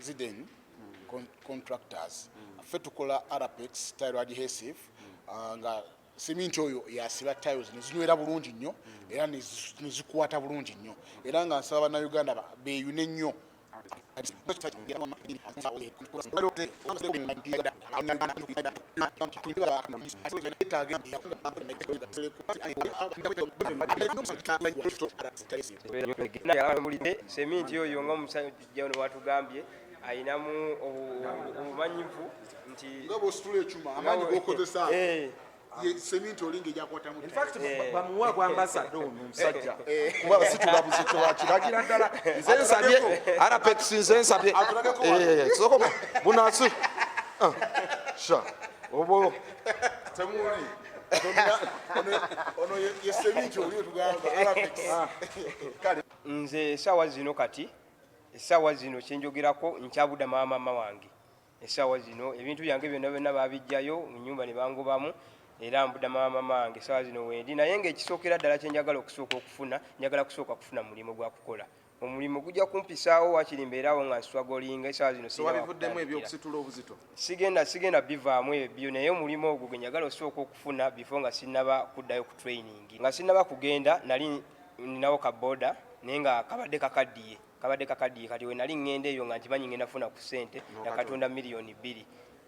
Ziden contractors ffe tukola Arapex tile adhesive nga cement oyo yasiba tiles nezinywera bulungi nnyo era nezikwata bulungi nnyo era nga nsaba bannayuganda beeyune nnyo sementi oyo ng'omusajja ono watugambye ayinamu obumanyivu nti nga bw'ositula ekyuma amaanyi g'okozesa sementi olinga ejakwata mu bamuwa ku ambassador ono omusajja kuba situla buzito wakiragira ddala nze nsabye Arapex nze nsabye soko bunasu sha obo temuli ono ye sementi oli tugamba Arapex kale nze sawa zino kati esawa zino kyenjogerako nkyabuda mama wange esawa zino ebintu byange byonna babijjayo mu nyumba ne bangobamu era mbuda mama wange esawa zino wendi naye ng'ekisookera ddala kyenjagala njagala kusooka kufuna mulimu gwa kukola omulimu gujja kumpisaawo wakiri mbeerawo nga nswagolinga esawa zino wabivuddemu ebyokusitula obuzito sigenda bivaamu ebyo naye omulimu ogwo gwe njagala osooka okufuna before nga sinnaba kuddayo ku training nga sinnaba kugenda nali ninawo kaboda naye nga kabadde kakaddiye kati we nali ŋŋenda eyo nga nkimanyi ŋŋenda funa ku ssente nakatunda miliyoni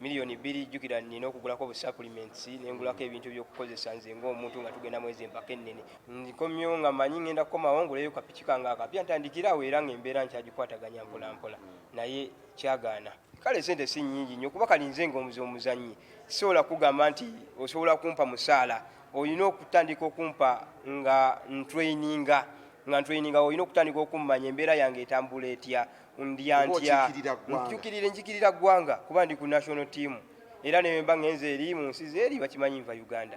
2 jjukira nina okugulako obusupplements nengulako ebintu ebyokukozesa nze ng'omuntu nga tugenda mwezi empaka ennene nkomyewo nga manyi ŋŋenda kukomawo nguleyo kapiki kange akapya ntandikirawo era ng'embeera nkyagikwataganya mpolampola naye kyagaana kale sente si nnyingi nnyo kuba kali nze ng'omuze omuzannyi sisobola kugamba nti osobola kumpa musaala olina okutandika okumpa nga ntraininga olina okutandika okummanya embeera yange etambula etya ndya ntya njikirira ggwanga kuba ndi ku national team era ne mba ngenze eri mu nsi zeeri bakimanyi nva Uganda.